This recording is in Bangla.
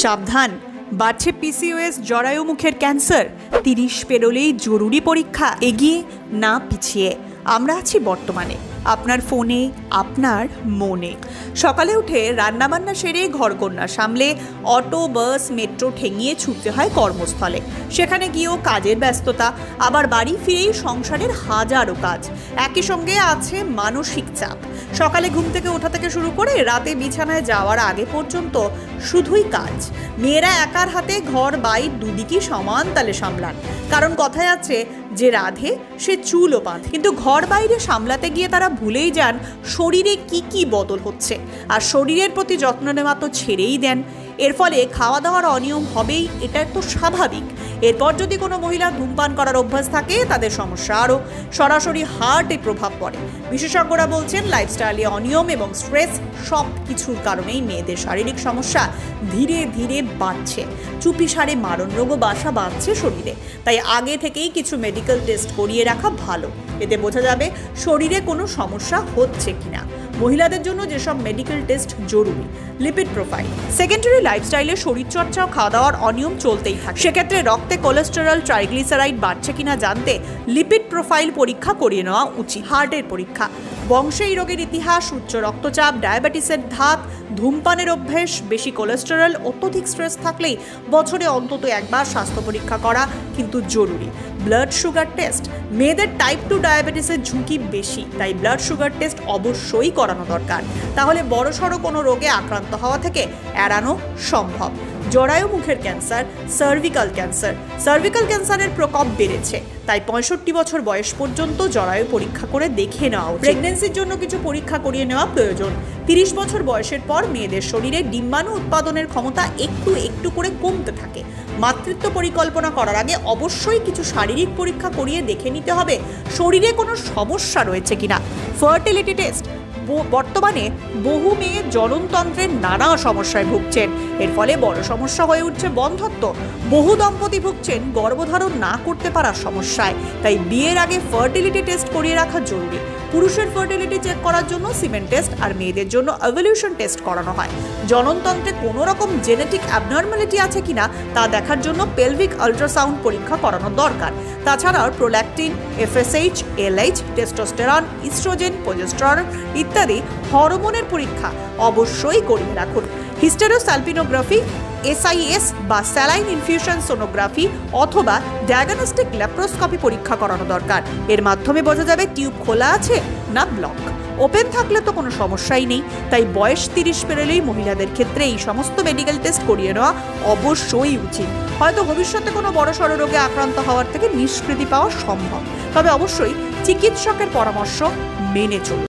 সাবধান, বাড়ছে পিসিওএস, জরায়ু মুখের ক্যান্সার। 30 পেরোলেই জরুরি পরীক্ষা। এগিয়ে না পিছিয়ে আমরা আছি বর্তমানে, আপনার ফোনে, আপনার মনে। সকালে উঠে রান্নাবান্না সেরে ঘরকন্যা সামলে অটো, বাস, মেট্রো ঠেঙিয়ে ছুটতে হয় কর্মস্থলে। সেখানে গিয়েও কাজের ব্যস্ততা, আবার বাড়ি ফিরেই সংসারের হাজারো কাজ। একই সঙ্গে আছে মানসিক চাপ। সকালে ঘুম থেকে ওঠা থেকে শুরু করে রাতে বিছানায় যাওয়ার আগে পর্যন্ত শুধুই কাজ। মেয়েরা একার হাতে ঘর বাইর দুদিকই সমান তালে সামলান। কারণ কথায় আছে, যে রাধে সে চুলও বাঁধে। কিন্তু ঘর বাইরে সামলাতে গিয়ে তারা ভুলেই যান শরীরে কি বদল হচ্ছে, আর শরীরের প্রতি যত্ন নেওয়া তো ছেড়েই দেন। এর ফলে খাওয়া দাওয়ার অনিয়ম হবেই, এটা তো স্বাভাবিক। এরপর যদি কোনো মহিলা ধূমপান করার অভ্যাস থাকে, তাদের সমস্যা আরও সরাসরি হার্টে প্রভাব পড়ে। বিশেষজ্ঞরা বলছেন, লাইফস্টাইলে অনিয়ম এবং স্ট্রেস সব কিছুর কারণেই মেয়েদের শারীরিক সমস্যা ধীরে ধীরে বাড়ছে। চুপিসারে মারণ রোগও বাসা বাঁধছে শরীরে। তাই আগে থেকেই কিছু মেডিকেল টেস্ট করিয়ে রাখা ভালো। এতে বোঝা যাবে শরীরে কোনো সমস্যা হচ্ছে কিনা। মহিলাদের জন্য যেসব মেডিকেল টেস্ট জরুরি: লিপিড প্রোফাইল। সেকেন্ডারি লাইফস্টাইলে শরীরচর্চা ও খাওয়া দাওয়ার অনিয়ম চলতেই থাকে। সেক্ষেত্রে রক্তে কোলেস্টেরল, ট্রাইগ্লিসারাইড বাড়ছে কিনা জানতে লিপিড প্রোফাইল পরীক্ষা করিয়ে নেওয়া উচিত। হার্টের পরীক্ষা, বংশে এই রোগের ইতিহাস, উচ্চ রক্তচাপ, ডায়াবেটিসের ধাত, ধূমপানের অভ্যেস, বেশি কোলেস্টেরল, অত্যধিক স্ট্রেস থাকলেই বছরে অন্তত একবার স্বাস্থ্য পরীক্ষা করা কিন্তু জরুরি। ব্লাড সুগার টেস্ট, মেয়েদের টাইপ 2 ডায়াবেটিসের ঝুঁকি বেশি, তাই ব্লাড সুগার টেস্ট অবশ্যই করানো দরকার। তাহলে বড়সড় কোনো রোগে আক্রান্ত হওয়া থেকে এড়ানো সম্ভব। জরায়ু মুখের ক্যান্সার, সার্ভিক্যাল ক্যান্সার। সার্ভিক্যাল ক্যান্সারের প্রকোপ বেড়েছে, তাই 65 বছর বয়স পর্যন্ত জরায়ু পরীক্ষা করে দেখে নেওয়া উচিত। প্রেগন্যান্সির জন্য কিছু পরীক্ষা করিয়ে নেওয়া প্রয়োজন। 30 বছর বয়সের পর মেয়েদের শরীরে ডিম্বাণু উৎপাদনের ক্ষমতা একটু করে কমতে থাকে। মাতৃত্ব পরিকল্পনা করার আগে অবশ্যই কিছু শারীরিক পরীক্ষা করিয়ে দেখে নিতে হবে শরীরে কোনো সমস্যা রয়েছে কিনা। ফার্টিলিটি টেস্ট, বর্তমানে বহু মেয়ে জননতন্ত্রের নানা সমস্যায় ভুগছেন। এর ফলে বড় সমস্যা হয়ে উঠছে বন্ধ্যত্ব। বহু দম্পতি ভুগছেন গর্ভধারণ না করতে পারার সমস্যায়। তাই বিয়ের আগে ফার্টিলিটি টেস্ট করিয়ে রাখা জরুরি। পুরুষের ফার্টিলিটি চেক করার জন্য সিমেন্ট টেস্ট, আর মেয়েদের জন্য ওভ্যুলেশন টেস্ট করানো হয়। জননতন্ত্রে কোনো রকম জেনেটিক অ্যাবনর্মালিটি আছে কিনা তা দেখার জন্য পেলভিক আল্ট্রাসাউন্ড পরীক্ষা করানো দরকার। তাছাড়াও prolactin, FSH, LH, testosterone, oestrogen, progesterone ইত্যাদি হরমোনের পরীক্ষা অবশ্যই করিয়ে রাখুন। হিস্টেরোসালপিনোগ্রাফি, SIS বা স্যালাইন ইনফিউশন সোনোগ্রাফি অথবা ডায়াগনস্টিক ল্যাপ্রোস্কোপি পরীক্ষা করানো দরকার। এর মাধ্যমে বোঝা যাবে টিউব খোলা আছে না ব্লক। ওপেন থাকলে তো কোনো সমস্যাই নেই। তাই বয়স 30 পেরোলেই মহিলাদের ক্ষেত্রে এই সমস্ত মেডিকেল টেস্ট করিয়ে নেওয়া অবশ্যই উচিত। হয়তো ভবিষ্যতে কোনো বড়সড় রোগে আক্রান্ত হওয়ার থেকে নিষ্কৃতি পাওয়া সম্ভব, তবে অবশ্যই চিকিৎসকের পরামর্শ মেনে চলুন।